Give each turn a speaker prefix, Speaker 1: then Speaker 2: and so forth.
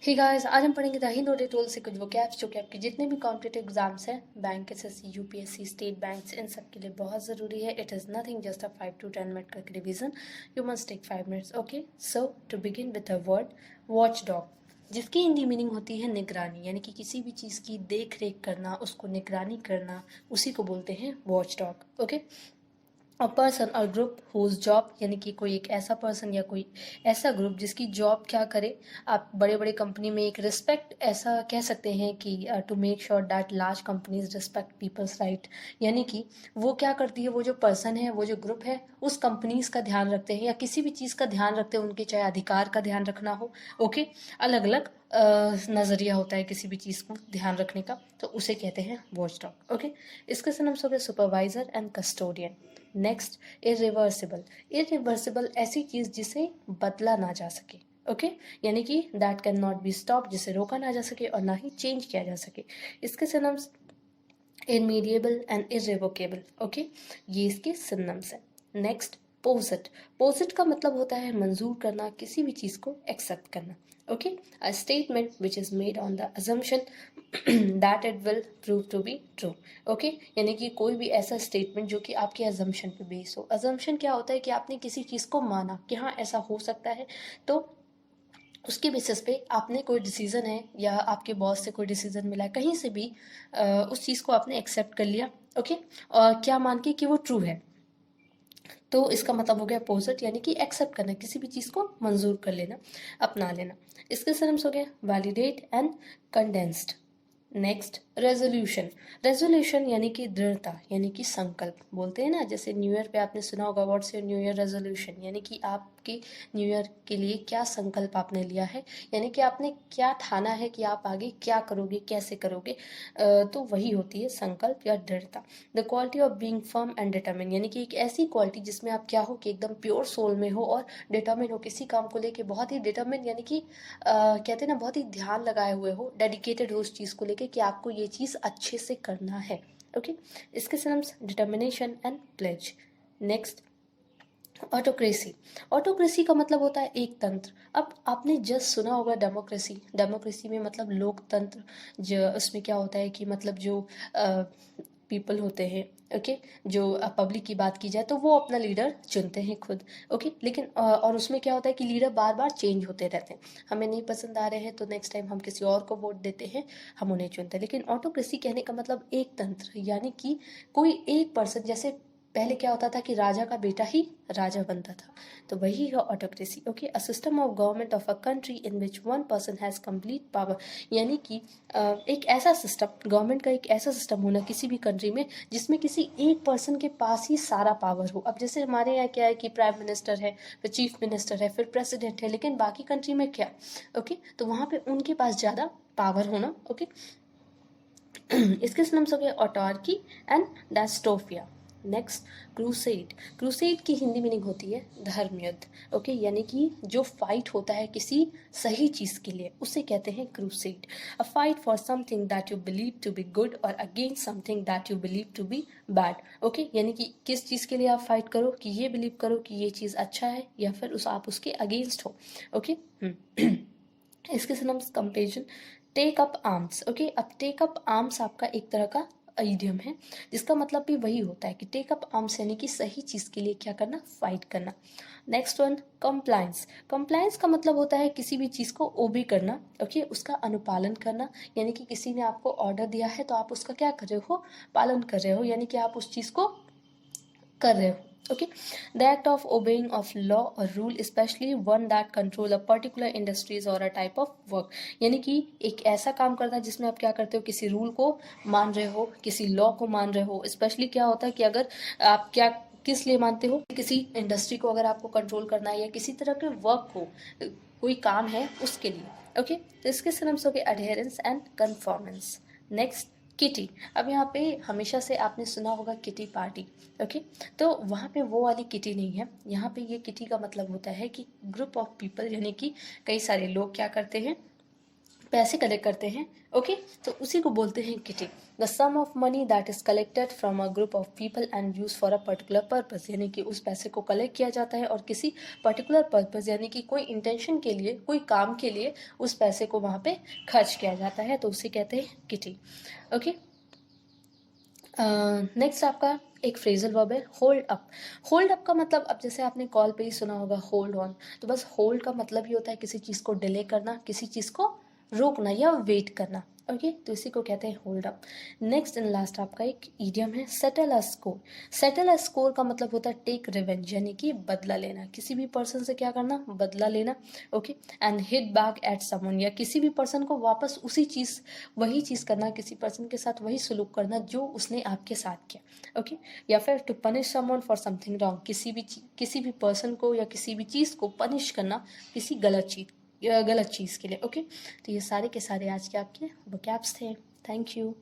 Speaker 1: Hey guys, आज हम पढ़ेंगे द हिंदू टूल से कुछ वोकैब्स जो कि आपके जितने भी कॉम्पिटिटिव एग्जाम्स हैं, bank, SSC, UPSC, state banks, इन सब के लिए बहुत ज़रूरी है. It is nothing just a 5 to 10 minute का revision. You must take 5 minutes. Okay, so to begin with the word watchdog, जिसकी हिंदी मीनिंग होती है निगरानी, यानी कि किसी भी चीज़ की देख रेख करना, उसको निगरानी करना, उसी को बोलते हैं watch dog. Okay, a person और ग्रुप हुज जॉब, यानी कि कोई एक ऐसा पर्सन या कोई ऐसा ग्रुप जिसकी जॉब क्या करे. आप बड़े बड़े कंपनी में एक रिस्पेक्ट ऐसा कह सकते हैं कि to make sure that large companies respect people's right, यानी कि वो क्या करती है, वो जो पर्सन है, वो जो ग्रुप है, उस कंपनीज का ध्यान रखते हैं या किसी भी चीज़ का ध्यान रखते हैं, उनके चाहे अधिकार का ध्यान रखना हो. ओके, अलग अलग नज़रिया होता है किसी भी चीज़ को ध्यान रखने का, तो उसे कहते हैं वॉच डॉग. ओके, इसके सिनोनिम्स हो गए supervisor and custodian. Next, irreversible. Irreversible ऐसी चीज़ जिसे बदला ना जा सके. ओके, यानी कि that can not be stop, जिसे रोका ना जा सके और ना ही चेंज किया जा सके. इसके सिनोनिम्स इनमीडिएबल एंड इरेवोकेबल. ओके, ये इसके सिनोनिम्स हैं. नेक्स्ट, पोजिट. पोजिट का मतलब होता है मंजूर करना, किसी भी चीज़ को एक्सेप्ट करना. Okay, a statement which is made on the assumption that it will prove to be true. Okay, यानी कि कोई भी ऐसा स्टेटमेंट जो कि आपके अजम्पशन पे बेस हो. अजम्पशन क्या होता है कि आपने किसी चीज़ को माना कि हाँ ऐसा हो सकता है, तो उसके बेसिस पे आपने कोई डिसीज़न है या आपके बॉस से कोई डिसीज़न मिला है, कहीं से भी उस चीज़ को आपने एक्सेप्ट कर लिया. ओके, और क्या मान के कि वो ट्रू है, तो इसका मतलब हो गया अपोजिट, यानी कि एक्सेप्ट करना, किसी भी चीज़ को मंजूर कर लेना, अपना लेना. इसके सिनोनिम्स हो गया validate and condensed. Next, resolution. Resolution यानी कि दृढ़ता, यानी कि संकल्प बोलते हैं ना, जैसे न्यू ईयर पे आपने सुना होगा what's your new year resolution, यानी कि आपके न्यू ईयर के लिए क्या संकल्प आपने लिया है, यानी कि आपने क्या ठाना है कि आप आगे क्या करोगे, कैसे करोगे. तो वही होती है संकल्प या दृढ़ता. The quality of being firm and determine, यानी कि एक ऐसी क्वालिटी जिसमें आप क्या हो कि एकदम प्योर सोल में हो और डिटरमिन हो, किसी काम को लेके बहुत ही डिटरमिन, यानी कि कहते हैं ना बहुत ही ध्यान लगाए हुए हो, डेडिकेटेड हो उस चीज़ को लेके कि आपको ये चीज़ अच्छे से करना है. ओके, इसके synonyms determination and pledge. Next, autocracy. Autocracy का मतलब होता है एक तंत्र. अब आपने जस्ट सुना होगा डेमोक्रेसी. डेमोक्रेसी में मतलब लोकतंत्र, जो उसमें क्या होता है कि मतलब जो पीपल होते हैं, ओके, जो पब्लिक की बात की जाए तो वो अपना लीडर चुनते हैं खुद. ओके, लेकिन और उसमें क्या होता है कि लीडर बार बार चेंज होते रहते हैं. हमें नहीं पसंद आ रहे हैं तो नेक्स्ट टाइम हम किसी और को वोट देते हैं, हम उन्हें चुनते हैं. लेकिन ऑटोक्रेसी कहने का मतलब एक तंत्र, यानी कि कोई एक पर्सन, जैसे पहले क्या होता था कि राजा का बेटा ही राजा बनता था, तो वही है autocracy. Okay, a system of government of a country in which one person has complete power, यानी कि एक ऐसा सिस्टम, गवर्नमेंट का एक ऐसा सिस्टम होना किसी भी कंट्री में जिसमें किसी एक पर्सन के पास ही सारा पावर हो. अब जैसे हमारे यहाँ क्या है कि प्राइम मिनिस्टर है, फिर चीफ मिनिस्टर है, फिर प्रेसिडेंट है, लेकिन बाकी कंट्री में क्या, ओके, तो वहाँ पे उनके पास ज़्यादा पावर होना. ओके, इसके सिनम्स हो गए autarky and dystopia. Next, crusade. Crusade की हिंदी मीनिंग होती है धर्म युद्ध. ओके, यानी कि जो फाइट होता है किसी सही चीज़ के लिए, उसे कहते हैं crusade. A fight for something that you believe to be good और against something that you believe to be bad. Okay, यानी कि किस चीज़ के लिए आप फाइट करो, कि ये बिलीव करो कि ये चीज़ अच्छा है, या फिर आप उसके अगेंस्ट हो. ओके, इसके synonyms comparison, take up arms. Okay, अब टेक अप आर्म्स आपका एक तरह का इडियम है, जिसका मतलब भी वही होता है कि टेक अप आर्म्स यानी कि सही चीज़ के लिए क्या करना, फाइट करना. Next one, compliance. कंप्लायंस का मतलब होता है किसी भी चीज़ को ओबे करना. ओके, उसका अनुपालन करना, यानी कि किसी ने आपको ऑर्डर दिया है तो आप उसका क्या कर रहे हो, पालन कर रहे हो, यानी कि आप उस चीज़ को कर रहे हो. Okay, the act of obeying of law और rule, specially one that control a particular industries और अ टाइप ऑफ वर्क, यानी कि एक ऐसा काम करना जिसमें आप क्या करते हो, किसी रूल को मान रहे हो, किसी लॉ को मान रहे हो. स्पेशली क्या होता है कि अगर आप क्या किस लिए मानते हो, किसी इंडस्ट्री को अगर आपको कंट्रोल करना है या किसी तरह के वर्क को, कोई काम है उसके लिए. ओके, तो इसके सिनम्स हो गए अडेयरेंस एंड कन्फॉर्मेंस. Next, kitty. अब यहाँ पे हमेशा से आपने सुना होगा किटी पार्टी. ओके, तो वहाँ पे वो वाली किटी नहीं है. यहाँ पे ये किटी का मतलब होता है कि ग्रुप ऑफ पीपल, यानी कि कई सारे लोग क्या करते हैं, पैसे कलेक्ट करते हैं, ओके, तो उसी को बोलते हैं kitty. The sum of money that is collected from a group of people and use for a particular purpose, यानी कि उस पैसे को कलेक्ट किया जाता है और किसी पर्टिकुलर पर्पज यानी कि कोई इंटेंशन के लिए, कोई काम के लिए उस पैसे को वहाँ पे खर्च किया जाता है, तो उसे कहते हैं किटी, ओके। नेक्स्ट आपका एक फ्रेजल वर्ब है होल्ड अप। होल्ड अप का मतलब, अब जैसे आपने कॉल पे ही सुना होगा होल्ड ऑन, तो बस होल्ड का मतलब ही होता है किसी चीज़ को डिले करना, किसी चीज़ को रोकना या वेट करना, ओके, तो इसी को कहते हैं hold up. Next and last आपका एक ईडियम है settle a score. Settle a score का मतलब होता है टेक रिवेंज, यानी कि बदला लेना, किसी भी पर्सन से क्या करना, बदला लेना, okay. And hit back at someone, या किसी भी पर्सन को वापस वही चीज़ करना, किसी पर्सन के साथ वही सलूक करना जो उसने आपके साथ किया, ओके। या फिर to punish someone for something wrong, किसी भी पर्सन को या किसी भी चीज़ को पनिश करना किसी गलत चीज़ के लिए, ओके। तो ये सारे के सारे आज के आपके वोकैब्स थे। Thank you.